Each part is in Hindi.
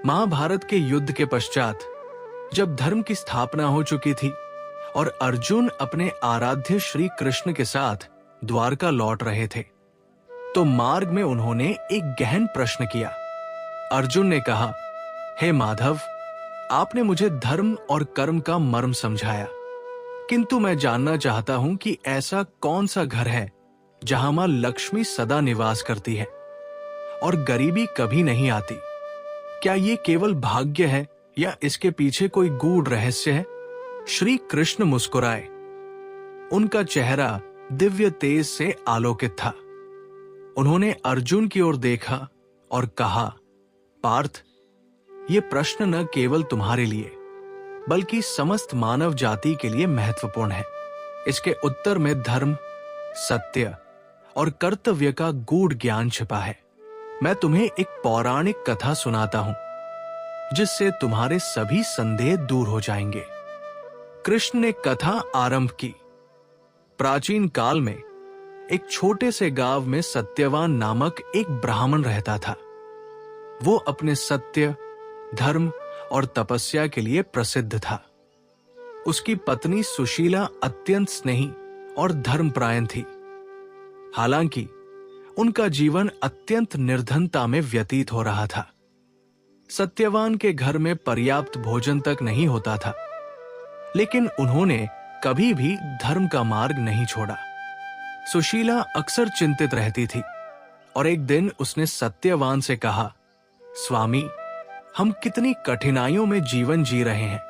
महाभारत के युद्ध के पश्चात जब धर्म की स्थापना हो चुकी थी और अर्जुन अपने आराध्य श्री कृष्ण के साथ द्वारका लौट रहे थे, तो मार्ग में उन्होंने एक गहन प्रश्न किया। अर्जुन ने कहा, हे माधव, आपने मुझे धर्म और कर्म का मर्म समझाया, किंतु मैं जानना चाहता हूं कि ऐसा कौन सा घर है जहां मां लक्ष्मी सदा निवास करती है और गरीबी कभी नहीं आती? क्या ये केवल भाग्य है या इसके पीछे कोई गूढ़ रहस्य है? श्री कृष्ण मुस्कुराए। उनका चेहरा दिव्य तेज से आलोकित था। उन्होंने अर्जुन की ओर देखा और कहा, पार्थ, ये प्रश्न न केवल तुम्हारे लिए बल्कि समस्त मानव जाति के लिए महत्वपूर्ण है। इसके उत्तर में धर्म, सत्य और कर्तव्य का गूढ़ ज्ञान छिपा है। मैं तुम्हें एक पौराणिक कथा सुनाता हूं जिससे तुम्हारे सभी संदेह दूर हो जाएंगे। कृष्ण ने कथा आरंभ की। प्राचीन काल में एक छोटे से गांव में सत्यवान नामक एक ब्राह्मण रहता था। वो अपने सत्य, धर्म और तपस्या के लिए प्रसिद्ध था। उसकी पत्नी सुशीला अत्यंत स्नेही और धर्मपरायण थी। हालांकि उनका जीवन अत्यंत निर्धनता में व्यतीत हो रहा था। सत्यवान के घर में पर्याप्त भोजन तक नहीं होता था, लेकिन उन्होंने कभी भी धर्म का मार्ग नहीं छोड़ा। सुशीला अक्सर चिंतित रहती थी और एक दिन उसने सत्यवान से कहा, स्वामी, हम कितनी कठिनाइयों में जीवन जी रहे हैं।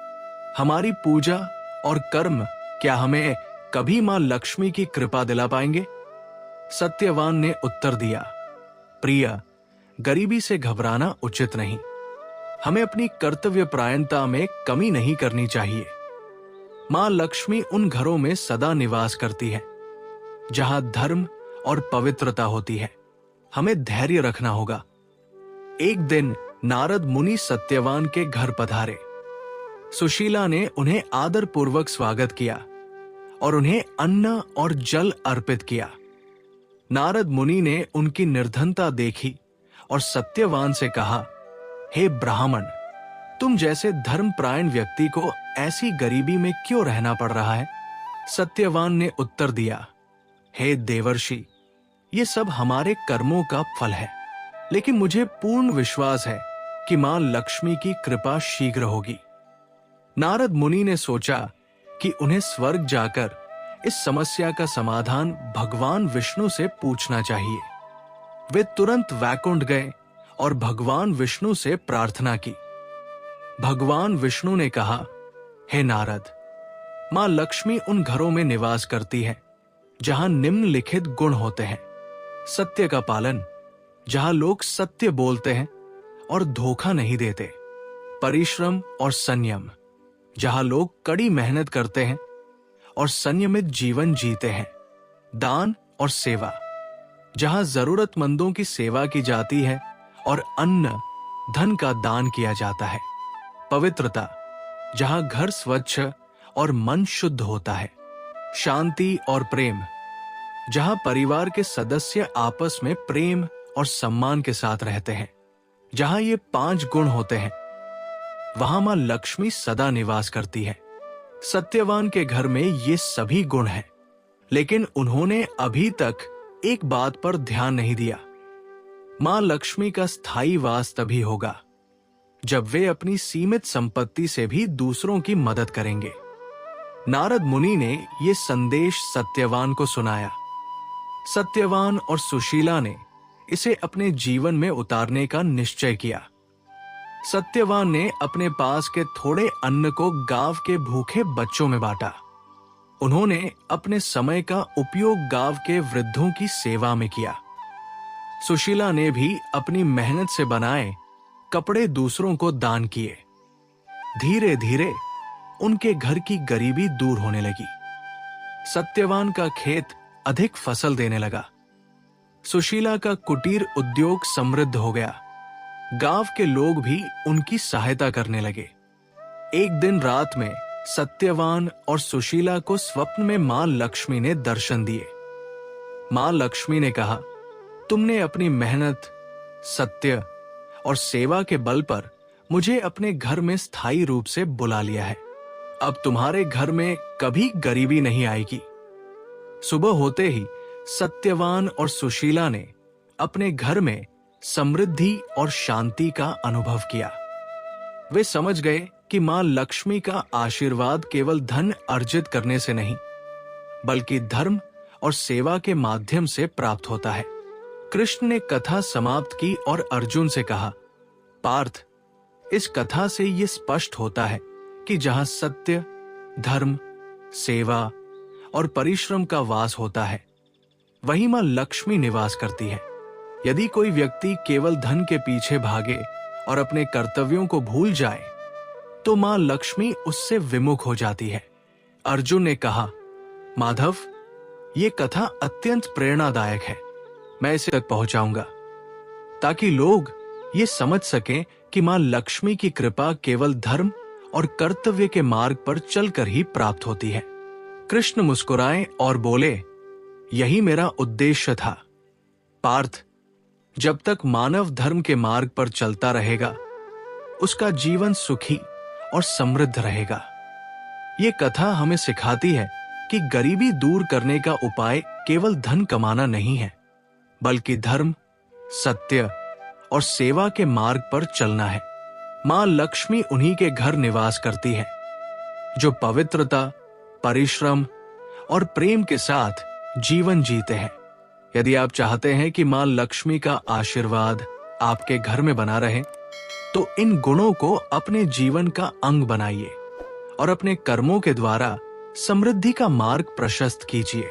हमारी पूजा और कर्म क्या हमें कभी मां लक्ष्मी की कृपा दिला पाएंगे? सत्यवान ने उत्तर दिया, प्रिय, गरीबी से घबराना उचित नहीं। हमें अपनी कर्तव्य परायणता में कमी नहीं करनी चाहिए। मां लक्ष्मी उन घरों में सदा निवास करती है जहां धर्म और पवित्रता होती है। हमें धैर्य रखना होगा। एक दिन नारद मुनि सत्यवान के घर पधारे। सुशीला ने उन्हें आदरपूर्वक स्वागत किया और उन्हें अन्न और जल अर्पित किया। नारद मुनि ने उनकी निर्धनता देखी और सत्यवान से कहा, हे ब्राह्मण, तुम जैसे धर्मपरायण व्यक्ति को ऐसी गरीबी में क्यों रहना पड़ रहा है? सत्यवान ने उत्तर दिया, हे देवर्षि, ये सब हमारे कर्मों का फल है, लेकिन मुझे पूर्ण विश्वास है कि मां लक्ष्मी की कृपा शीघ्र होगी। नारद मुनि ने सोचा कि उन्हें स्वर्ग जाकर इस समस्या का समाधान भगवान विष्णु से पूछना चाहिए। वे तुरंत वैकुंठ गए और भगवान विष्णु से प्रार्थना की। भगवान विष्णु ने कहा, हे नारद, मां लक्ष्मी उन घरों में निवास करती है जहां निम्नलिखित गुण होते हैं। सत्य का पालन, जहां लोग सत्य बोलते हैं और धोखा नहीं देते। परिश्रम और संयम, जहां लोग कड़ी मेहनत करते हैं और संयमित जीवन जीते हैं। दान और सेवा, जहां जरूरतमंदों की सेवा की जाती है और अन्न, धन का दान किया जाता है। पवित्रता, जहां घर स्वच्छ और मन शुद्ध होता है। शांति और प्रेम, जहां परिवार के सदस्य आपस में प्रेम और सम्मान के साथ रहते हैं। जहां ये 5 गुण होते हैं, वहां मां लक्ष्मी सदा निवास करती है। सत्यवान के घर में ये सभी गुण हैं, लेकिन उन्होंने अभी तक एक बात पर ध्यान नहीं दिया। मां लक्ष्मी का स्थायी वास तभी होगा जब वे अपनी सीमित संपत्ति से भी दूसरों की मदद करेंगे। नारद मुनि ने ये संदेश सत्यवान को सुनाया। सत्यवान और सुशीला ने इसे अपने जीवन में उतारने का निश्चय किया। सत्यवान ने अपने पास के थोड़े अन्न को गांव के भूखे बच्चों में बांटा। उन्होंने अपने समय का उपयोग गांव के वृद्धों की सेवा में किया। सुशीला ने भी अपनी मेहनत से बनाए कपड़े दूसरों को दान किए। धीरे धीरे उनके घर की गरीबी दूर होने लगी। सत्यवान का खेत अधिक फसल देने लगा। सुशीला का कुटीर उद्योग समृद्ध हो गया। गांव के लोग भी उनकी सहायता करने लगे। एक दिन रात में सत्यवान और सुशीला को स्वप्न में मां लक्ष्मी ने दर्शन दिए। मां लक्ष्मी ने कहा, तुमने अपनी मेहनत, सत्य और सेवा के बल पर मुझे अपने घर में स्थायी रूप से बुला लिया है। अब तुम्हारे घर में कभी गरीबी नहीं आएगी। सुबह होते ही सत्यवान और सुशीला ने अपने घर में समृद्धि और शांति का अनुभव किया। वे समझ गए कि मां लक्ष्मी का आशीर्वाद केवल धन अर्जित करने से नहीं, बल्कि धर्म और सेवा के माध्यम से प्राप्त होता है। कृष्ण ने कथा समाप्त की और अर्जुन से कहा, पार्थ, इस कथा से यह स्पष्ट होता है कि जहां सत्य, धर्म, सेवा और परिश्रम का वास होता है, वहीं मां लक्ष्मी निवास करती है। यदि कोई व्यक्ति केवल धन के पीछे भागे और अपने कर्तव्यों को भूल जाए, तो मां लक्ष्मी उससे विमुख हो जाती है। अर्जुन ने कहा, माधव, ये कथा अत्यंत प्रेरणादायक है। मैं इसे तक पहुंचाऊंगा ताकि लोग ये समझ सकें कि मां लक्ष्मी की कृपा केवल धर्म और कर्तव्य के मार्ग पर चलकर ही प्राप्त होती है। कृष्ण मुस्कुराए और बोले, यही मेरा उद्देश्य था। पार्थ, जब तक मानव धर्म के मार्ग पर चलता रहेगा, उसका जीवन सुखी और समृद्ध रहेगा। ये कथा हमें सिखाती है कि गरीबी दूर करने का उपाय केवल धन कमाना नहीं है, बल्कि धर्म, सत्य और सेवा के मार्ग पर चलना है। मां लक्ष्मी उन्हीं के घर निवास करती है जो पवित्रता, परिश्रम और प्रेम के साथ जीवन जीते हैं। यदि आप चाहते हैं कि मां लक्ष्मी का आशीर्वाद आपके घर में बना रहे, तो इन गुणों को अपने जीवन का अंग बनाइए और अपने कर्मों के द्वारा समृद्धि का मार्ग प्रशस्त कीजिए।